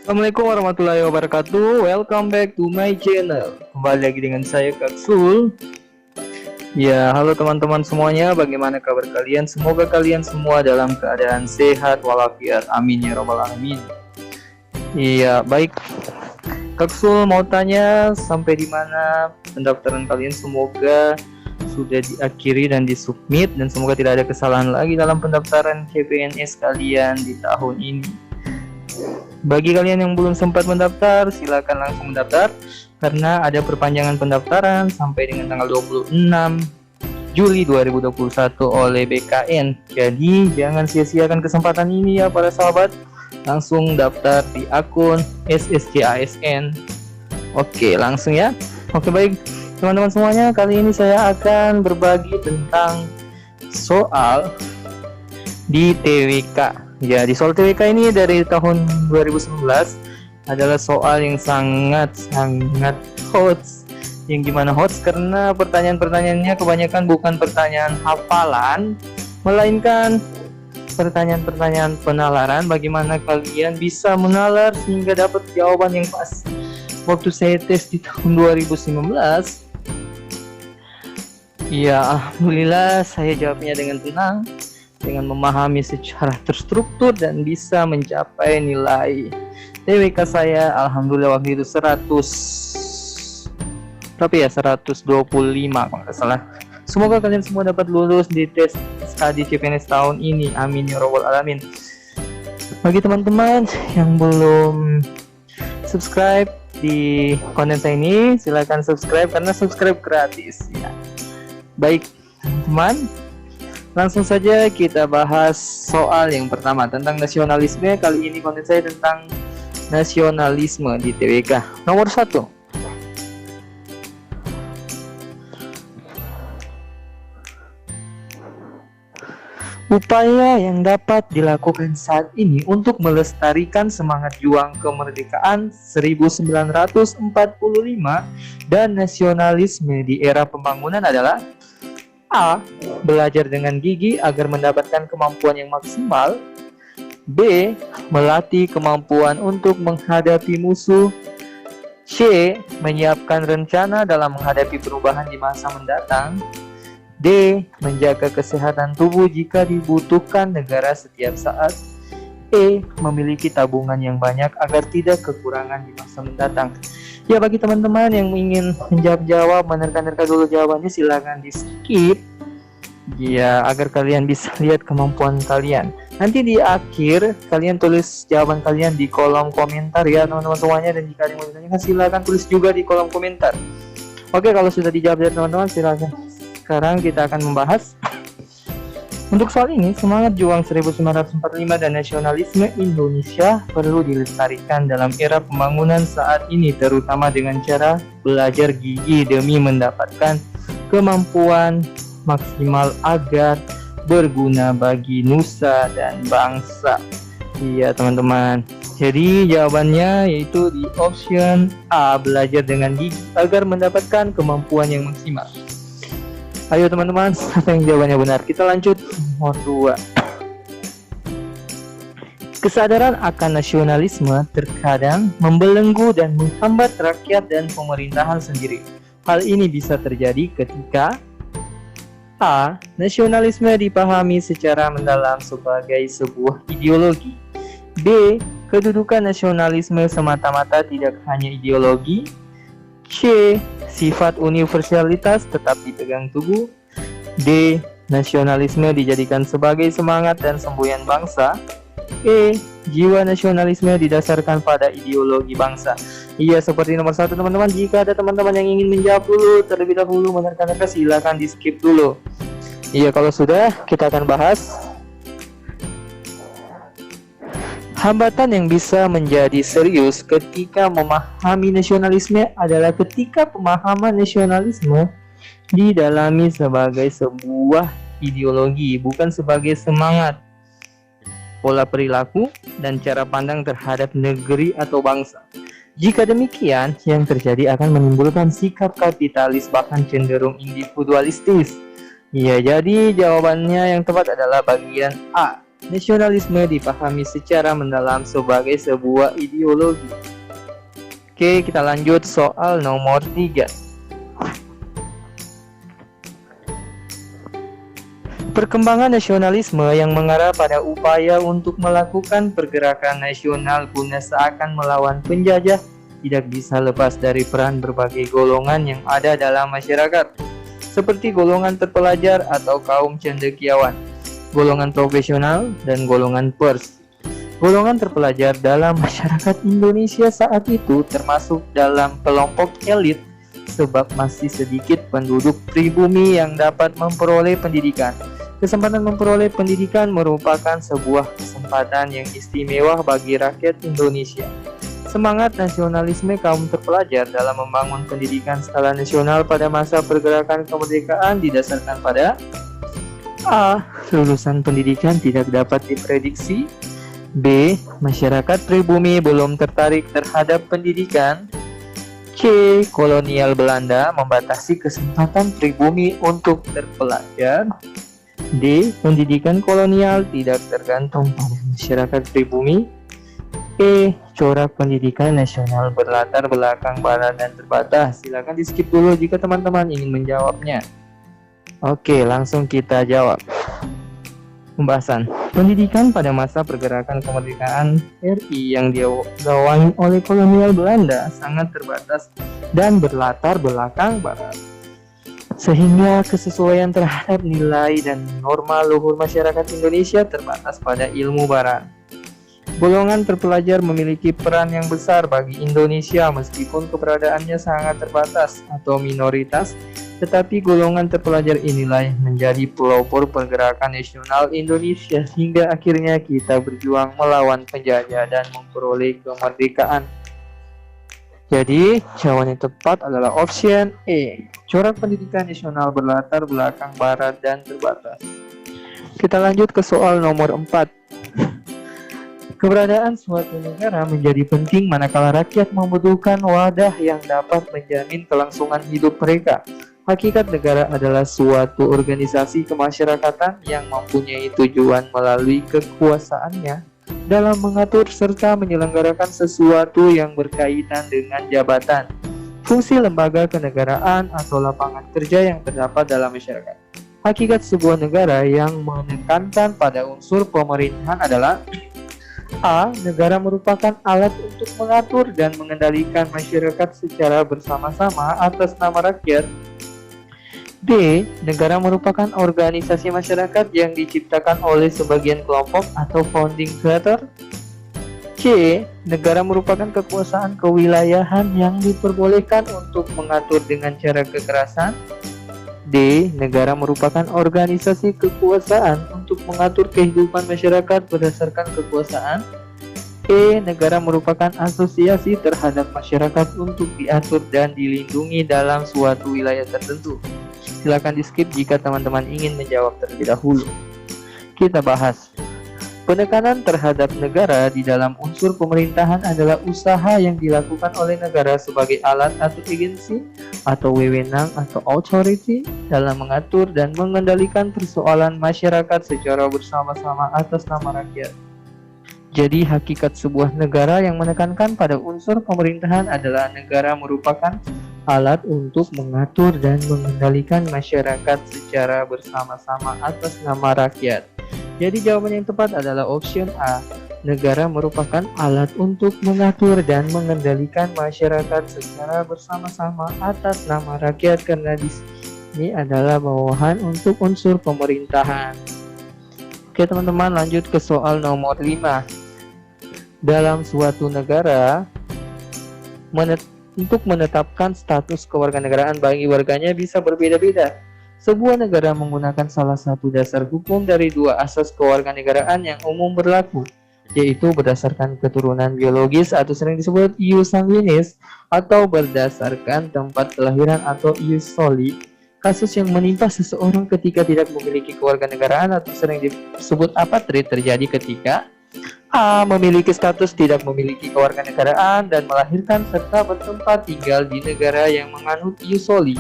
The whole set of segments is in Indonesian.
Assalamualaikum warahmatullahi wabarakatuh. Welcome back to my channel. Kembali lagi dengan saya Kak Sul. Ya, halo teman-teman semuanya. Bagaimana kabar kalian? Semoga kalian semua dalam keadaan sehat walafiat. Amin ya robbal alamin. Iya, baik. Kak Sul mau tanya sampai di mana pendaftaran kalian? Semoga sudah diakhiri dan disubmit dan semoga tidak ada kesalahan lagi dalam pendaftaran CPNS kalian di tahun ini. Bagi kalian yang belum sempat mendaftar, silakan langsung mendaftar karena ada perpanjangan pendaftaran sampai dengan tanggal 26 Juli 2021 oleh BKN. Jadi jangan sia-siakan kesempatan ini ya para sahabat. Langsung daftar di akun SSC ASN. Oke, langsung ya. Oke, baik teman-teman semuanya, kali ini saya akan berbagi tentang soal di TWK. Ya, di soal TWK ini dari tahun 2019 adalah soal yang sangat hot. Yang gimana hot? Karena pertanyaan-pertanyaannya kebanyakan bukan pertanyaan hafalan, melainkan pertanyaan-pertanyaan penalaran. Bagaimana kalian bisa menalar sehingga dapat jawaban yang pas. Waktu saya tes di tahun 2019, ya alhamdulillah saya jawabnya dengan tenang, dengan memahami secara terstruktur dan bisa mencapai nilai TWK saya alhamdulillah waktu itu 125 kalau nggak salah. Semoga kalian semua dapat lulus di tes studi CPNS tahun ini, amin ya robbal alamin. Bagi teman-teman yang belum subscribe di konten saya ini, silahkan subscribe karena subscribe gratis ya. Baik teman-teman, langsung saja kita bahas soal yang pertama tentang nasionalisme. Kali ini konten saya tentang nasionalisme di TWK. Nomor 1. Upaya yang dapat dilakukan saat ini untuk melestarikan semangat juang kemerdekaan 1945 dan nasionalisme di era pembangunan adalah: A. Belajar dengan gigi agar mendapatkan kemampuan yang maksimal. B. Melatih kemampuan untuk menghadapi musuh. C. Menyiapkan rencana dalam menghadapi perubahan di masa mendatang. D. Menjaga kesehatan tubuh jika dibutuhkan negara setiap saat. E. Memiliki tabungan yang banyak agar tidak kekurangan di masa mendatang. Ya, bagi teman-teman yang ingin menjawab, menerka-nerka dulu jawabannya, silakan di skip ya, agar kalian bisa lihat kemampuan kalian. Nanti di akhir kalian tulis jawaban kalian di kolom komentar ya teman-teman semuanya, dan jika ada yang mau ditanyakan silakan tulis juga di kolom komentar. Oke, kalau sudah dijawab ya teman-teman, silakan. Sekarang kita akan membahas untuk soal ini. Semangat juang 1945 dan nasionalisme Indonesia perlu dilestarikan dalam era pembangunan saat ini, terutama dengan cara belajar gigi demi mendapatkan kemampuan maksimal agar berguna bagi nusa dan bangsa. Iya teman-teman, jadi jawabannya yaitu di option A, belajar dengan gigi agar mendapatkan kemampuan yang maksimal. Ayo teman-teman, siapa yang jawabannya benar? Kita lanjut nomor 2. Kesadaran akan nasionalisme terkadang membelenggu dan menghambat rakyat dan pemerintahan sendiri. Hal ini bisa terjadi ketika: A. Nasionalisme dipahami secara mendalam sebagai sebuah ideologi. B. Kedudukan nasionalisme semata-mata tidak hanya ideologi. C. Sifat universalitas tetap dipegang teguh. D. Nasionalisme dijadikan sebagai semangat dan semboyan bangsa. E. Jiwa nasionalisme didasarkan pada ideologi bangsa. Iya, seperti nomor 1 teman-teman. Jika ada teman-teman yang ingin menjawab dulu terlebih dahulu, menerka-nerka, silakan di skip dulu. Iya, kalau sudah kita akan bahas. Hambatan yang bisa menjadi serius ketika memahami nasionalisme adalah ketika pemahaman nasionalisme didalami sebagai sebuah ideologi, bukan sebagai semangat, pola perilaku, dan cara pandang terhadap negeri atau bangsa. Jika demikian, yang terjadi akan menimbulkan sikap kapitalis bahkan cenderung individualistis. Ya, jadi jawabannya yang tepat adalah bagian A. Nasionalisme dipahami secara mendalam sebagai sebuah ideologi. Oke, kita lanjut soal nomor 3. Perkembangan nasionalisme yang mengarah pada upaya untuk melakukan pergerakan nasional guna seakan melawan penjajah tidak bisa lepas dari peran berbagai golongan yang ada dalam masyarakat, seperti golongan terpelajar atau kaum cendekiawan, golongan profesional, dan golongan pers. Golongan terpelajar dalam masyarakat Indonesia saat itu termasuk dalam kelompok elit sebab masih sedikit penduduk pribumi yang dapat memperoleh pendidikan. Kesempatan memperoleh pendidikan merupakan sebuah kesempatan yang istimewa bagi rakyat Indonesia. Semangat nasionalisme kaum terpelajar dalam membangun pendidikan skala nasional pada masa pergerakan kemerdekaan didasarkan pada A. Lulusan pendidikan tidak dapat diprediksi. B. Masyarakat pribumi belum tertarik terhadap pendidikan. C. Kolonial Belanda membatasi kesempatan pribumi untuk terpelajar. D. Pendidikan kolonial tidak tergantung pada masyarakat pribumi. E. Corak pendidikan nasional berlatar belakang barat dan terbatas. Silakan di skip dulu jika teman-teman ingin menjawabnya. Oke, langsung kita jawab. Pembahasan pendidikan pada masa pergerakan kemerdekaan RI yang digawangi oleh kolonial Belanda sangat terbatas dan berlatar belakang barat, sehingga kesesuaian terhadap nilai dan norma luhur masyarakat Indonesia terbatas pada ilmu barat. Golongan terpelajar memiliki peran yang besar bagi Indonesia meskipun keberadaannya sangat terbatas atau minoritas, tetapi golongan terpelajar inilah yang menjadi pelopor pergerakan nasional Indonesia hingga akhirnya kita berjuang melawan penjajah dan memperoleh kemerdekaan. Jadi, jawaban yang tepat adalah option E. Corak pendidikan nasional berlatar belakang barat dan terbatas. Kita lanjut ke soal nomor 4. Keberadaan suatu negara menjadi penting manakala rakyat membutuhkan wadah yang dapat menjamin kelangsungan hidup mereka. Hakikat negara adalah suatu organisasi kemasyarakatan yang mempunyai tujuan melalui kekuasaannya dalam mengatur serta menyelenggarakan sesuatu yang berkaitan dengan jabatan, fungsi lembaga kenegaraan atau lapangan kerja yang terdapat dalam masyarakat. Hakikat sebuah negara yang menekankan pada unsur pemerintahan adalah A. Negara merupakan alat untuk mengatur dan mengendalikan masyarakat secara bersama-sama atas nama rakyat. B. Negara merupakan organisasi masyarakat yang diciptakan oleh sebagian kelompok atau founding creator. C. Negara merupakan kekuasaan kewilayahan yang diperbolehkan untuk mengatur dengan cara kekerasan. D. Negara merupakan organisasi kekuasaan untuk mengatur kehidupan masyarakat berdasarkan kekuasaan. E. Negara merupakan asosiasi terhadap masyarakat untuk diatur dan dilindungi dalam suatu wilayah tertentu. Silakan di skip jika teman-teman ingin menjawab terlebih dahulu. Kita bahas. Penekanan terhadap negara di dalam unsur pemerintahan adalah usaha yang dilakukan oleh negara sebagai alat atau agensi atau wewenang atau authority dalam mengatur dan mengendalikan persoalan masyarakat secara bersama-sama atas nama rakyat. Jadi hakikat sebuah negara yang menekankan pada unsur pemerintahan adalah negara merupakan alat untuk mengatur dan mengendalikan masyarakat secara bersama-sama atas nama rakyat. Jadi jawaban yang tepat adalah option A. Negara merupakan alat untuk mengatur dan mengendalikan masyarakat secara bersama-sama atas nama rakyat karena di sini adalah bawahan untuk unsur pemerintahan. Oke teman-teman, lanjut ke soal nomor 5. Dalam suatu negara, untuk menetapkan status kewarganegaraan bagi warganya bisa berbeda-beda. Sebuah negara menggunakan salah satu dasar hukum dari dua asas kewarganegaraan yang umum berlaku, yaitu berdasarkan keturunan biologis atau sering disebut ius sanguinis, atau berdasarkan tempat kelahiran atau ius soli. Kasus yang menimpa seseorang ketika tidak memiliki kewarganegaraan atau sering disebut apatrid terjadi ketika A. Memiliki status tidak memiliki kewarganegaraan dan melahirkan serta bertempat tinggal di negara yang menganut ius soli.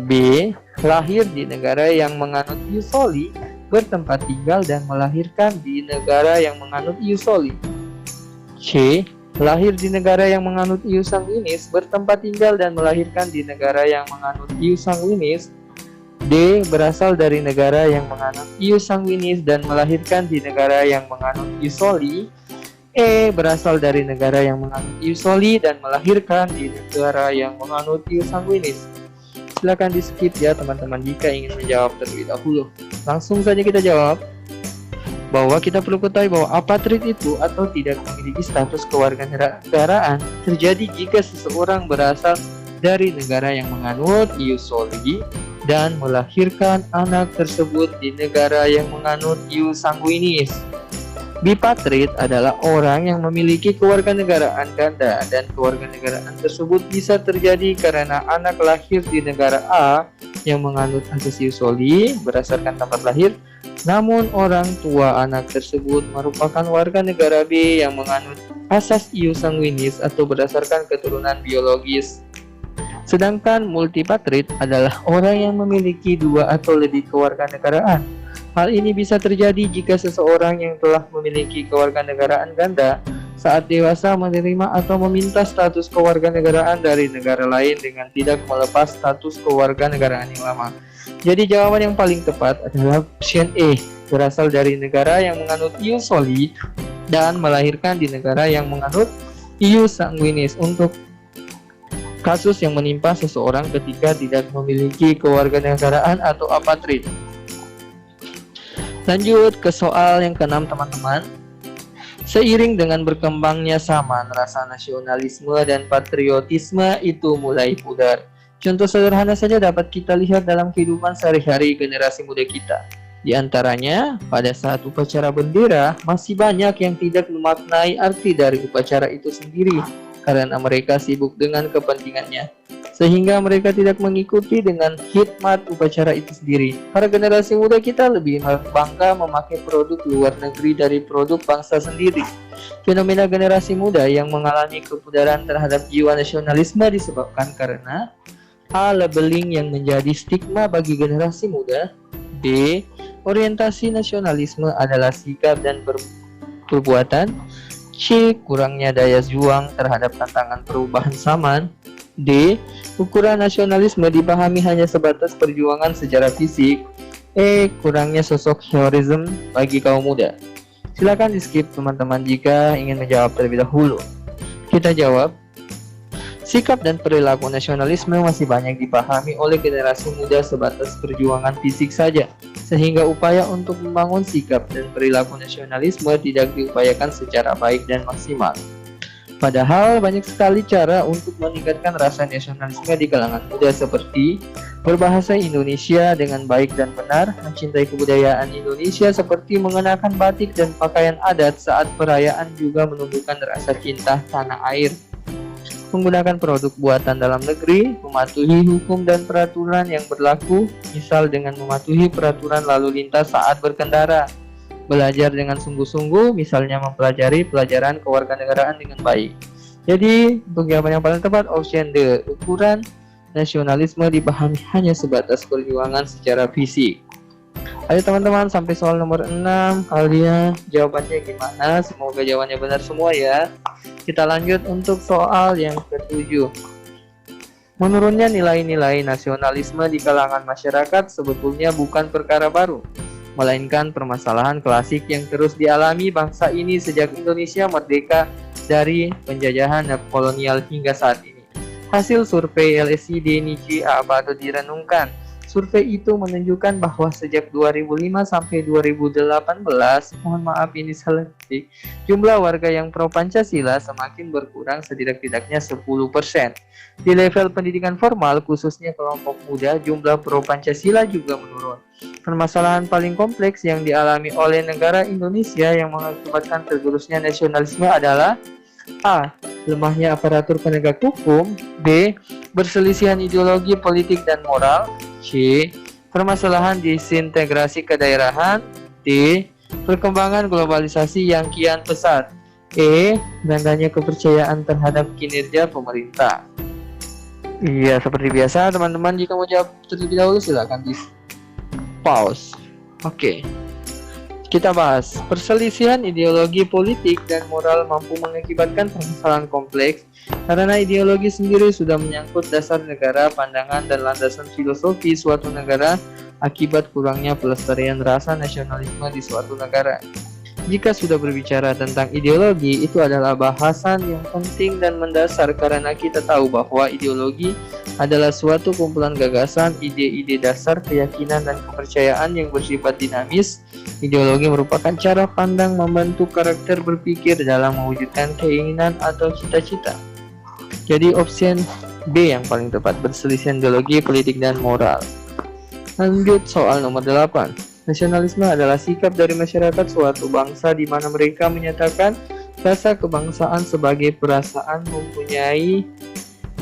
B. Lahir di negara yang menganut ius soli bertempat tinggal dan melahirkan di negara yang menganut ius soli. C. Lahir di negara yang menganut ius sanguinis, bertempat tinggal dan melahirkan di negara yang menganut ius sanguinis. D. Berasal dari negara yang menganut ius sanguinis dan melahirkan di negara yang menganut ius soli. E. Berasal dari negara yang menganut ius soli dan melahirkan di negara yang menganut ius sanguinis. Silakan di skip ya teman-teman jika ingin menjawab terlebih dahulu. Langsung saja kita jawab bahwa kita perlu ketahui bahwa apatrid itu atau tidak memiliki status kewarganegaraan terjadi jika seseorang berasal dari negara yang menganut ius soli dan melahirkan anak tersebut di negara yang menganut ius sanguinis. Bipatrid adalah orang yang memiliki kewarganegaraan ganda dan kewarganegaraan tersebut bisa terjadi karena anak lahir di negara A yang menganut asas ius soli berdasarkan tempat lahir, namun orang tua anak tersebut merupakan warga negara B yang menganut asas ius sanguinis atau berdasarkan keturunan biologis. Sedangkan multipatrid adalah orang yang memiliki dua atau lebih kewarganegaraan. Hal ini bisa terjadi jika seseorang yang telah memiliki kewarganegaraan ganda saat dewasa menerima atau meminta status kewarganegaraan dari negara lain dengan tidak melepas status kewarganegaraan yang lama. Jadi jawaban yang paling tepat adalah option E, berasal dari negara yang menganut ius soli dan melahirkan di negara yang menganut ius sanguinis untuk kasus yang menimpa seseorang ketika tidak memiliki kewarganegaraan atau apatrid. Lanjut ke soal yang ke-6 teman-teman. Seiring dengan berkembangnya zaman, rasa nasionalisme dan patriotisme itu mulai pudar. Contoh sederhana saja dapat kita lihat dalam kehidupan sehari-hari generasi muda kita. Di antaranya, pada saat upacara bendera, masih banyak yang tidak memaknai arti dari upacara itu sendiri karena mereka sibuk dengan kepentingannya, sehingga mereka tidak mengikuti dengan hikmat upacara itu sendiri. Para generasi muda kita lebih bangga memakai produk luar negeri dari produk bangsa sendiri. Fenomena generasi muda yang mengalami kepudaran terhadap jiwa nasionalisme disebabkan karena A. Labeling yang menjadi stigma bagi generasi muda. B. Orientasi nasionalisme adalah sikap dan perbuatan. C. Kurangnya daya juang terhadap tantangan perubahan zaman. D. Ukuran nasionalisme dipahami hanya sebatas perjuangan secara fisik. E. Kurangnya sosok heroism bagi kaum muda. Silakan di skip teman-teman jika ingin menjawab terlebih dahulu. Kita jawab, sikap dan perilaku nasionalisme masih banyak dipahami oleh generasi muda sebatas perjuangan fisik saja, sehingga upaya untuk membangun sikap dan perilaku nasionalisme tidak diupayakan secara baik dan maksimal. Padahal banyak sekali cara untuk meningkatkan rasa nasionalisme di kalangan muda seperti berbahasa Indonesia dengan baik dan benar, mencintai kebudayaan Indonesia seperti mengenakan batik dan pakaian adat saat perayaan juga menumbuhkan rasa cinta tanah air, menggunakan produk buatan dalam negeri, mematuhi hukum dan peraturan yang berlaku, misal dengan mematuhi peraturan lalu lintas saat berkendara, belajar dengan sungguh-sungguh, misalnya mempelajari pelajaran kewarganegaraan dengan baik. Jadi, untuk jawaban yang paling tepat, option D, ukuran nasionalisme dipahami hanya sebatas perjuangan secara fisik. Ayo teman-teman, sampai soal nomor 6, kalian jawabannya gimana? Semoga jawabannya benar semua ya. Kita lanjut untuk soal yang ke-7. Menurunnya nilai-nilai nasionalisme di kalangan masyarakat sebetulnya bukan perkara baru, melainkan permasalahan klasik yang terus dialami bangsa ini sejak Indonesia merdeka dari penjajahan kolonial hingga saat ini. Hasil survei LSI DNIJ patut direnungkan. Survei itu menunjukkan bahwa sejak 2005 sampai 2018, mohon maaf ini salah ketik, jumlah warga yang pro Pancasila semakin berkurang setidak-tidaknya 10%. Di level pendidikan formal, khususnya kelompok muda, jumlah pro Pancasila juga menurun. Permasalahan paling kompleks yang dialami oleh negara Indonesia yang mengakibatkan tergerusnya nasionalisme adalah A. Lemahnya aparatur penegak hukum. B. Berselisihan ideologi politik dan moral. C. Permasalahan disintegrasi kedaerahan. D. Perkembangan globalisasi yang kian pesat. E. Rendahnya kepercayaan terhadap kinerja pemerintah. Iya, seperti biasa teman-teman, jika mau jawab terlebih dahulu silakan di pause. Oke, kita bahas. Perselisihan ideologi politik dan moral mampu mengakibatkan permasalahan kompleks karena ideologi sendiri sudah menyangkut dasar negara, pandangan, dan landasan filosofi suatu negara akibat kurangnya pelestarian rasa nasionalisme di suatu negara. Jika sudah berbicara tentang ideologi, itu adalah bahasan yang penting dan mendasar karena kita tahu bahwa ideologi adalah suatu kumpulan gagasan, ide-ide dasar, keyakinan, dan kepercayaan yang bersifat dinamis. Ideologi merupakan cara pandang membentuk karakter berpikir dalam mewujudkan keinginan atau cita-cita. Jadi opsi B yang paling tepat, perselisihan ideologi, politik, dan moral. Lanjut soal nomor 8. Nasionalisme adalah sikap dari masyarakat suatu bangsa di mana mereka menyatakan rasa kebangsaan sebagai perasaan mempunyai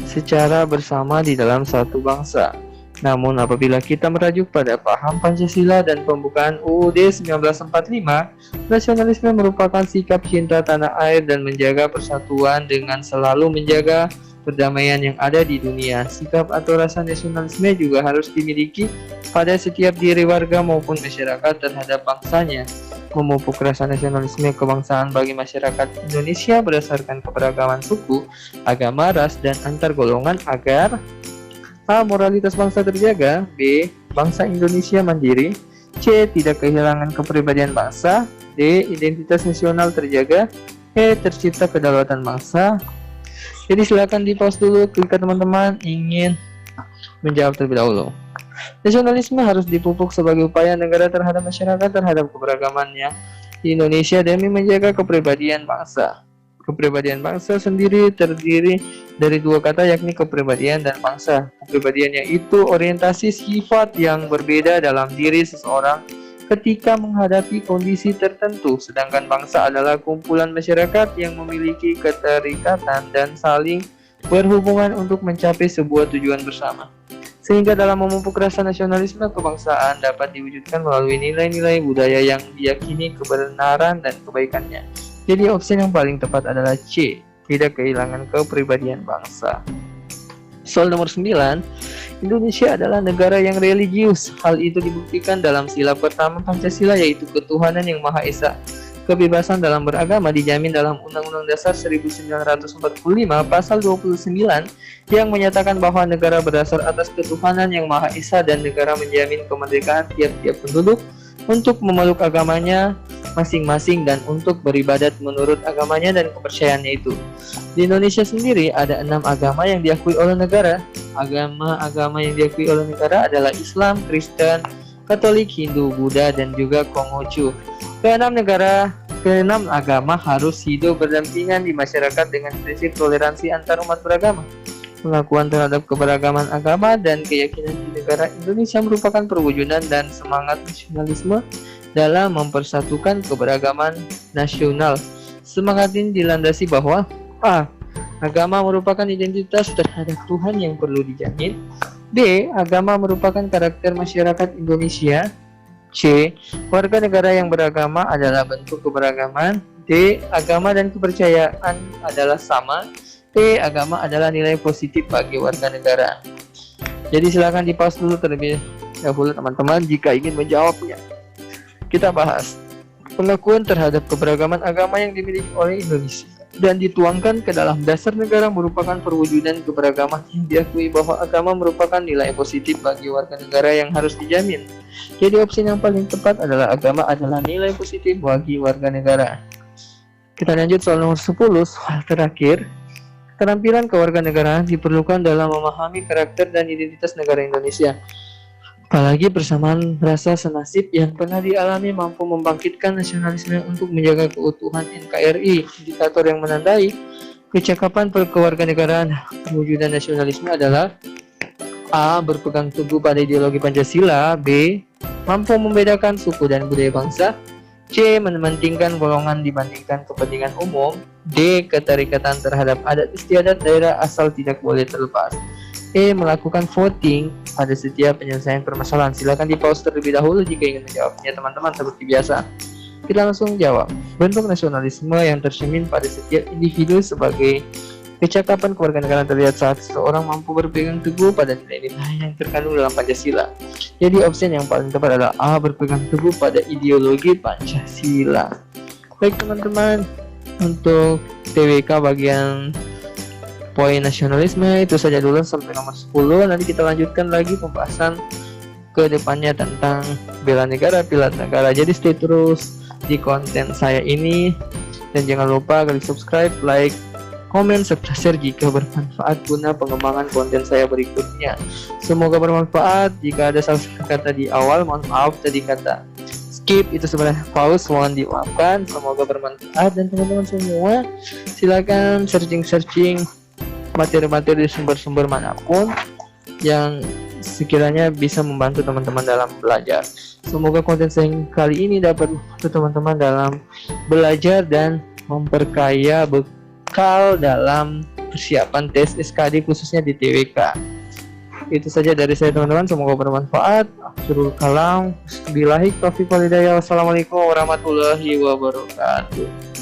secara bersama di dalam satu bangsa. Namun apabila kita merujuk pada paham Pancasila dan pembukaan UUD 1945, nasionalisme merupakan sikap cinta tanah air dan menjaga persatuan dengan selalu menjaga perdamaian yang ada di dunia. Sikap atau rasa nasionalisme juga harus dimiliki pada setiap diri warga maupun masyarakat terhadap bangsanya. Memupuk rasa nasionalisme kebangsaan bagi masyarakat Indonesia berdasarkan keberagaman suku, agama, ras, dan antar golongan agar A. Moralitas bangsa terjaga, B. Bangsa Indonesia mandiri, C. Tidak kehilangan kepribadian bangsa, D. Identitas nasional terjaga, E. Tercipta kedaulatan bangsa. Jadi silakan di pause dulu ketika teman-teman ingin menjawab terlebih dahulu. Nasionalisme harus dipupuk sebagai upaya negara terhadap masyarakat terhadap keberagamannya di Indonesia demi menjaga kepribadian bangsa. Kepribadian bangsa sendiri terdiri dari dua kata, yakni kepribadian dan bangsa. Kepribadian yaitu orientasi sifat yang berbeda dalam diri seseorang ketika menghadapi kondisi tertentu, sedangkan bangsa adalah kumpulan masyarakat yang memiliki keterikatan dan saling berhubungan untuk mencapai sebuah tujuan bersama. Sehingga dalam memupuk rasa nasionalisme kebangsaan dapat diwujudkan melalui nilai-nilai budaya yang diyakini kebenaran dan kebaikannya. Jadi opsi yang paling tepat adalah C, tidak kehilangan kepribadian bangsa. Soal nomor 9, Indonesia adalah negara yang religius. Hal itu dibuktikan dalam sila pertama Pancasila, yaitu ketuhanan yang Maha Esa. Kebebasan dalam beragama dijamin dalam Undang-Undang Dasar 1945 pasal 29 yang menyatakan bahwa negara berdasar atas ketuhanan yang Maha Esa dan negara menjamin kemerdekaan tiap-tiap penduduk untuk memeluk agamanya masing-masing dan untuk beribadat menurut agamanya dan kepercayaannya itu. Di Indonesia sendiri ada 6 agama yang diakui oleh negara. Agama-agama yang diakui oleh negara adalah Islam, Kristen, Katolik, Hindu, Buddha, dan juga Konghucu. Keenam agama harus hidup berdampingan di masyarakat dengan prinsip toleransi antar umat beragama. Pengakuan terhadap keberagaman agama dan keyakinan di negara Indonesia merupakan perwujudan dan semangat nasionalisme dalam mempersatukan keberagaman nasional. Semangat ini dilandasi bahwa A. Agama merupakan identitas terhadap Tuhan yang perlu dijamin. B. Agama merupakan karakter masyarakat Indonesia. C. Warga negara yang beragama adalah bentuk keberagaman. D. Agama dan kepercayaan adalah sama. E. Agama adalah nilai positif bagi warga negara. Jadi silakan di pause dulu terlebih dahulu teman-teman jika ingin menjawabnya. Kita bahas pengakuan terhadap keberagaman agama yang dimiliki oleh Indonesia dan dituangkan ke dalam dasar negara merupakan perwujudan keberagaman yang diakui bahwa agama merupakan nilai positif bagi warga negara yang harus dijamin. Jadi opsi yang paling tepat adalah agama adalah nilai positif bagi warga negara. Kita lanjut soal nomor 10, soal terakhir. Keterampilan kewarganegaraan diperlukan dalam memahami karakter dan identitas negara Indonesia. Apalagi persamaan rasa senasib yang pernah dialami mampu membangkitkan nasionalisme untuk menjaga keutuhan NKRI. Indikator yang menandai kecakapan kewarganegaraan perwujudan nasionalisme adalah A. Berpegang teguh pada ideologi Pancasila. B. Mampu membedakan suku dan budaya bangsa. C. Mementingkan golongan dibandingkan kepentingan umum. D. Keterikatan terhadap adat istiadat daerah asal tidak boleh terlepas. E. Melakukan voting pada setiap penyelesaian permasalahan. Silakan di pause terlebih dahulu jika ingin menjawabnya teman-teman. Seperti biasa, kita langsung jawab. Bentuk nasionalisme yang tercermin pada setiap individu sebagai Kecakapan kewarganegaraan terlihat saat seseorang mampu berpegang teguh pada nilai-nilai yang terkandung dalam Pancasila. Jadi opsi yang paling tepat adalah A, berpegang teguh pada ideologi Pancasila. Baik teman-teman, untuk TWK bagian poin nasionalisme itu saja dulu sampai nomor 10. Nanti kita lanjutkan lagi pembahasan ke depannya tentang bela negara, pilar negara. Jadi stay terus di konten saya ini dan jangan lupa klik subscribe, like, komen, serta share jika bermanfaat guna pengembangan konten saya berikutnya. Semoga bermanfaat. Jika ada salah kata di awal, mohon maaf, tadi kata skip itu sebenarnya pause, mohon dimaafkan. Semoga bermanfaat dan teman-teman semua silakan searching materi-materi di sumber-sumber manapun yang sekiranya bisa membantu teman-teman dalam belajar. Semoga konten saya kali ini dapat membantu teman-teman dalam belajar dan memperkaya bekal dalam persiapan tes SKD khususnya di TWK. Itu saja dari saya teman-teman, semoga bermanfaat. Akhirul kalam, billahi taufiq wal hidayah. Wassalamualaikum warahmatullahi wabarakatuh.